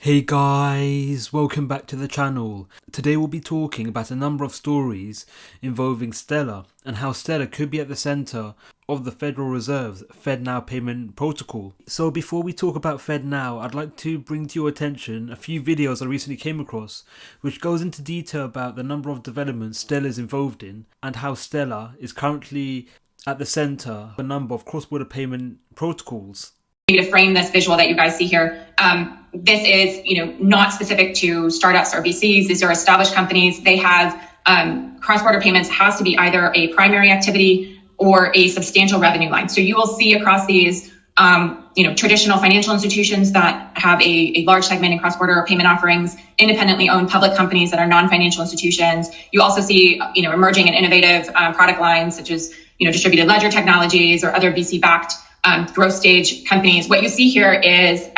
Hey guys, welcome back to the channel. Today we'll be talking about a number of stories involving Stellar and how Stellar could be at the center of the Federal Reserve's FedNow payment protocol. So before we talk about FedNow, I'd like to bring to your attention a few videos I recently came across which goes into detail about the number of developments Stellar is involved in and how Stellar is currently at the center of a number of cross-border payment protocols. To frame this visual that you guys see here, this is not specific to startups or VCs. These are established companies. They have cross-border payments has to be either a primary activity or a substantial revenue line. So you will see across these traditional financial institutions that have a large segment in cross-border payment offerings, independently owned public companies that are non-financial institutions. You also see emerging and innovative product lines such as distributed ledger technologies or other VC-backed growth stage companies. What you see here is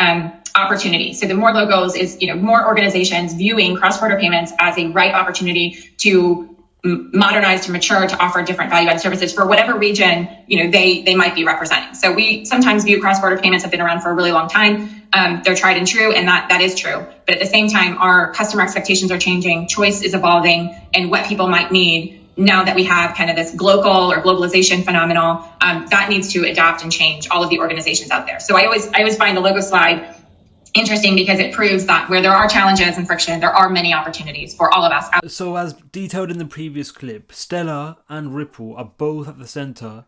opportunity. So the more logos is more organizations viewing cross-border payments as a ripe opportunity to modernize, to mature, to offer different value-added services for whatever region they might be representing. So we sometimes view cross-border payments have been around for a really long time. They're tried and true, and that is true. But at the same time, our customer expectations are changing, choice is evolving, and what people might need now that we have kind of this global or globalization phenomenon, that needs to adapt and change all of the organizations out there. So I always find the logo slide interesting because it proves that where there are challenges and friction, there are many opportunities for all of us. So as detailed in the previous clip, Stellar and Ripple are both at the center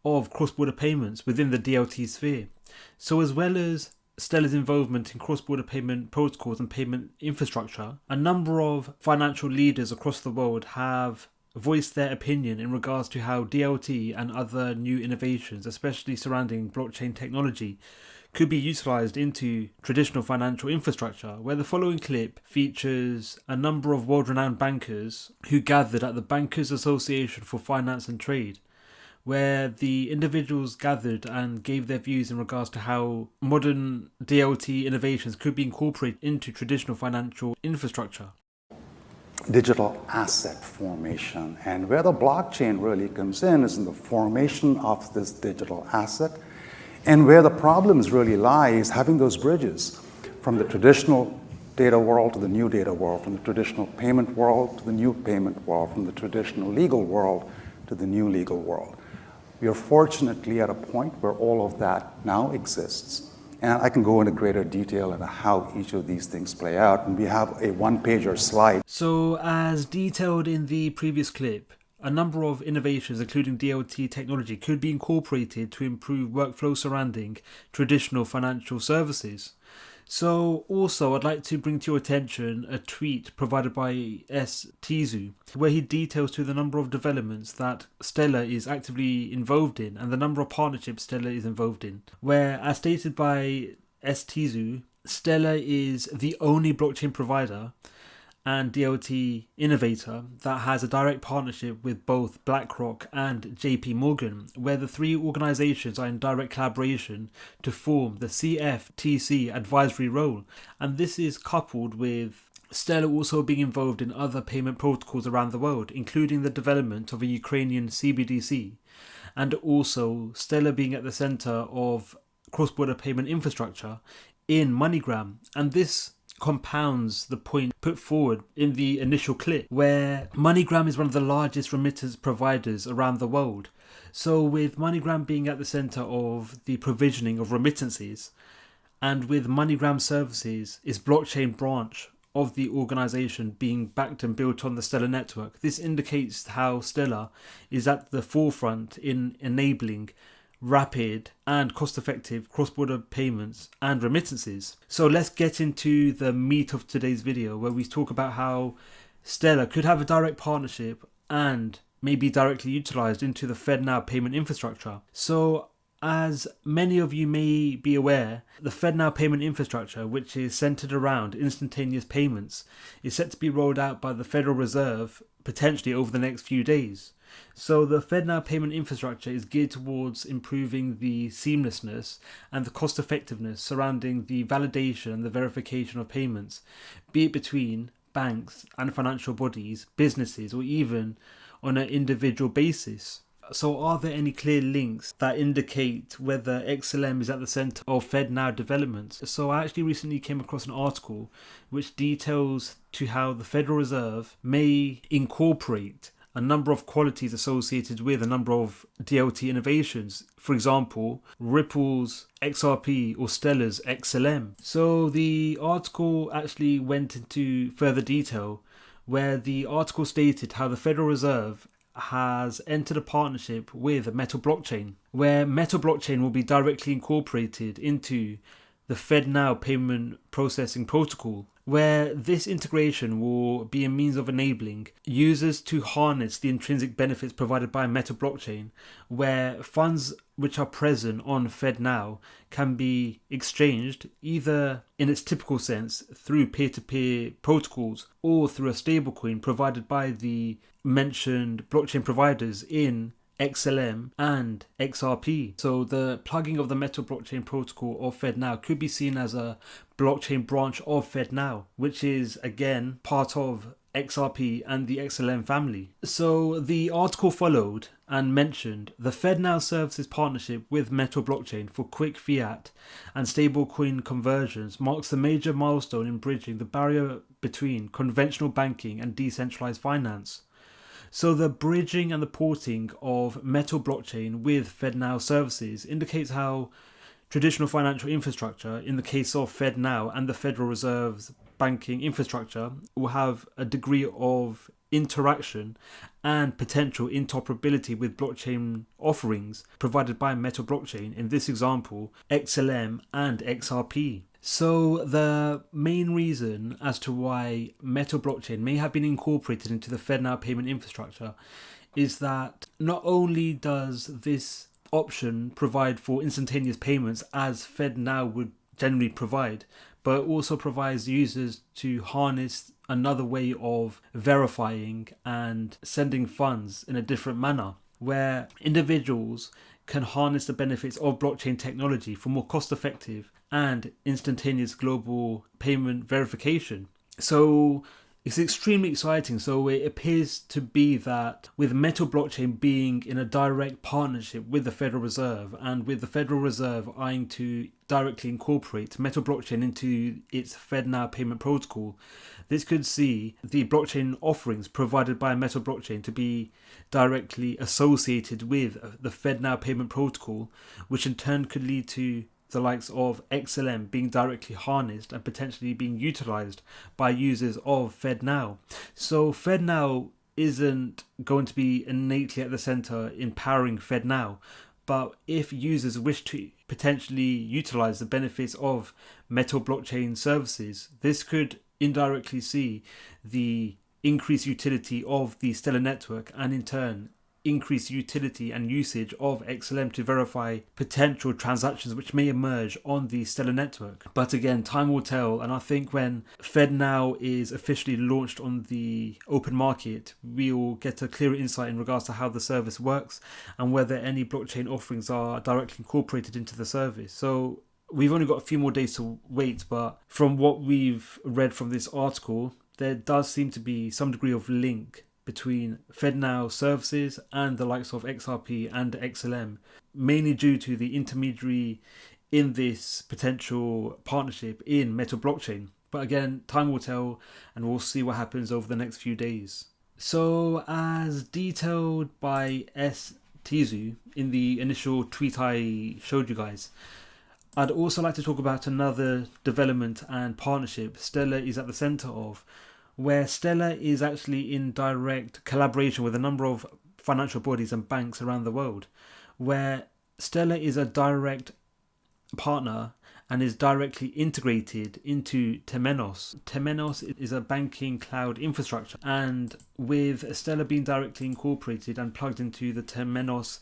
of cross-border payments within the DLT sphere. So as well as Stellar's involvement in cross-border payment protocols and payment infrastructure, a number of financial leaders across the world have voiced their opinion in regards to how DLT and other new innovations, especially surrounding blockchain technology, could be utilized into traditional financial infrastructure, where the following clip features a number of world-renowned bankers who gathered at the Bankers Association for Finance and Trade, where the individuals gathered and gave their views in regards to how modern DLT innovations could be incorporated into traditional financial infrastructure. Digital asset formation, and where the blockchain really comes in is in the formation of this digital asset, and where the problems really lie is having those bridges from the traditional data world to the new data world, from the traditional payment world to the new payment world, from the traditional legal world to the new legal world. We are fortunately at a point where all of that now exists. And I can go into greater detail into how each of these things play out. And we have a one-pager slide. So as detailed in the previous clip, a number of innovations, including DLT technology, could be incorporated to improve workflow surrounding traditional financial services. So also I'd like to bring to your attention a tweet provided by S. Tizu, where he details to the number of developments that Stellar is actively involved in and the number of partnerships Stellar is involved in, where, as stated by S. Tizu, Stellar is the only blockchain provider and DLT innovator that has a direct partnership with both BlackRock and JP Morgan, where the three organizations are in direct collaboration to form the CFTC advisory role. And this is coupled with Stellar also being involved in other payment protocols around the world, including the development of a Ukrainian CBDC, and also Stellar being at the center of cross-border payment infrastructure in MoneyGram. And this compounds the point put forward in the initial clip, where MoneyGram is one of the largest remittance providers around the world. So with MoneyGram being at the center of the provisioning of remittances, and with MoneyGram Services, its blockchain branch of the organization being backed and built on the Stellar network, this indicates how Stellar is at the forefront in enabling rapid and cost-effective cross-border payments and remittances. So let's get into the meat of today's video, where we talk about how Stellar could have a direct partnership and may be directly utilized into the FedNow payment infrastructure. So as many of you may be aware, the FedNow payment infrastructure, which is centered around instantaneous payments, is set to be rolled out by the Federal Reserve potentially over the next few days. So the FedNow payment infrastructure is geared towards improving the seamlessness and the cost effectiveness surrounding the validation and the verification of payments, be it between banks and financial bodies, businesses, or even on an individual basis. So are there any clear links that indicate whether XLM is at the center of FedNow developments? So I actually recently came across an article which details to how the Federal Reserve may incorporate a number of qualities associated with a number of DLT innovations. For example, Ripple's XRP or Stellar's XLM. So the article actually went into further detail where the article stated how the Federal Reserve has entered a partnership with Metal Blockchain, where Metal Blockchain will be directly incorporated into the FedNow payment processing protocol, where this integration will be a means of enabling users to harness the intrinsic benefits provided by Metal Blockchain, where funds which are present on FedNow can be exchanged either in its typical sense through peer-to-peer protocols or through a stablecoin provided by the mentioned blockchain providers in XLM and XRP. So the plugging of the Metal Blockchain protocol of FedNow could be seen as a blockchain branch of FedNow, which is again part of XRP and the XLM family. So the article followed and mentioned the FedNow Services partnership with Metal Blockchain for quick fiat and stablecoin conversions marks a major milestone in bridging the barrier between conventional banking and decentralized finance. So the bridging and the porting of Metal Blockchain with FedNow services indicates how traditional financial infrastructure, in the case of FedNow and the Federal Reserve's banking infrastructure, will have a degree of interaction and potential interoperability with blockchain offerings provided by Metal Blockchain, in this example XLM and XRP. So the main reason as to why Metal Blockchain may have been incorporated into the FedNow payment infrastructure is that not only does this option provide for instantaneous payments as FedNow would generally provide, but it also provides users to harness another way of verifying and sending funds in a different manner, where individuals can harness the benefits of blockchain technology for more cost-effective and instantaneous global payment verification. So it's extremely exciting. So it appears to be that with Metal Blockchain being in a direct partnership with the Federal Reserve and with the Federal Reserve eyeing to directly incorporate Metal Blockchain into its FedNow payment protocol, this could see the blockchain offerings provided by Metal Blockchain to be directly associated with the FedNow payment protocol, which in turn could lead to the likes of XLM being directly harnessed and potentially being utilized by users of FedNow. So FedNow isn't going to be innately at the center in powering FedNow, but if users wish to potentially utilize the benefits of Metal Blockchain services, this could indirectly see the increased utility of the Stellar network and in turn increased utility and usage of XLM to verify potential transactions which may emerge on the Stellar network. But again, time will tell, and I think when FedNow is officially launched on the open market, we'll get a clearer insight in regards to how the service works and whether any blockchain offerings are directly incorporated into the service. So we've only got a few more days to wait, but from what we've read from this article, there does seem to be some degree of link between FedNow services and the likes of XRP and XLM, mainly due to the intermediary in this potential partnership in Metal Blockchain. But again, time will tell and we'll see what happens over the next few days. So as detailed by S. Tizu in the initial tweet I showed you guys, I'd also like to talk about another development and partnership Stellar is at the center of, where Stellar is actually in direct collaboration with a number of financial bodies and banks around the world, where Stellar is a direct partner and is directly integrated into Temenos. Temenos is a banking cloud infrastructure, and with Stellar being directly incorporated and plugged into the Temenos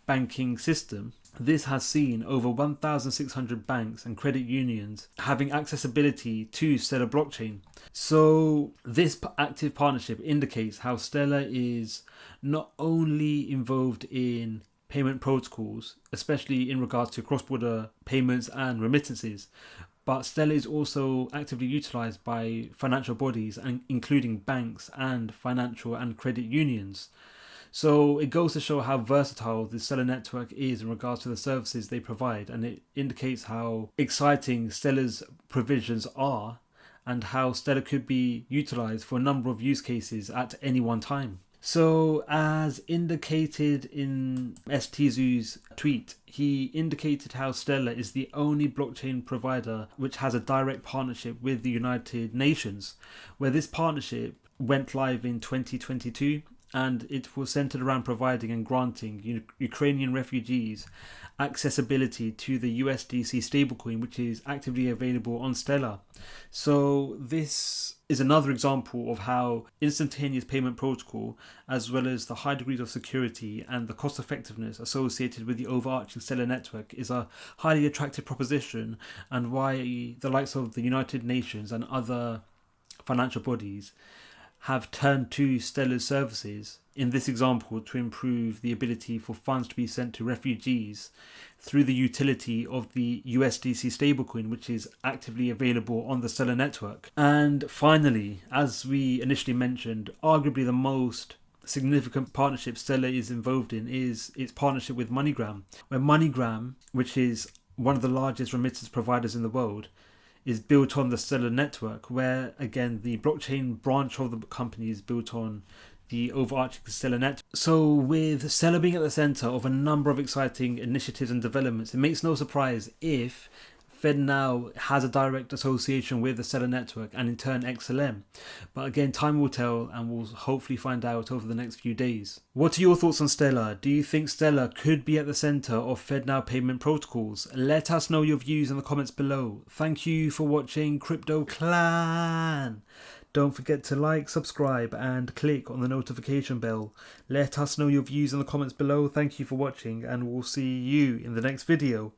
banking system, this has seen over 1,600 banks and credit unions having accessibility to Stellar blockchain. So this active partnership indicates how Stellar is not only involved in payment protocols, especially in regards to cross-border payments and remittances, but Stellar is also actively utilized by financial bodies, and including banks and financial and credit unions. So it goes to show how versatile the Stellar network is in regards to the services they provide, and it indicates how exciting Stellar's provisions are and how Stellar could be utilized for a number of use cases at any one time. So, as indicated in STZoo's tweet, he indicated how Stellar is the only blockchain provider which has a direct partnership with the United Nations, where this partnership went live in 2022, and it was centered around providing and granting Ukrainian refugees accessibility to the USDC stablecoin, which is actively available on Stellar. So this is another example of how instantaneous payment protocol, as well as the high degrees of security and the cost effectiveness associated with the overarching Stellar network, is a highly attractive proposition, and why the likes of the United Nations and other financial bodies have turned to Stellar's services in this example to improve the ability for funds to be sent to refugees through the utility of the USDC stablecoin, which is actively available on the Stellar network. And finally, as we initially mentioned, arguably the most significant partnership Stellar is involved in is its partnership with MoneyGram, where MoneyGram, which is one of the largest remittance providers in the world, is built on the Stellar network, where again the blockchain branch of the company is built on the overarching Stellar network. So with Stellar being at the center of a number of exciting initiatives and developments, it makes no surprise if FedNow has a direct association with the Stellar network, and in turn XLM. But again, time will tell, and we'll hopefully find out over the next few days. What are your thoughts on Stellar? Do you think Stellar could be at the center of FedNow payment protocols? Let us know your views in the comments below. Thank you for watching Crypto Clan. Don't forget to like, subscribe, and click on the notification bell. Let us know your views in the comments below. Thank you for watching, and we'll see you in the next video.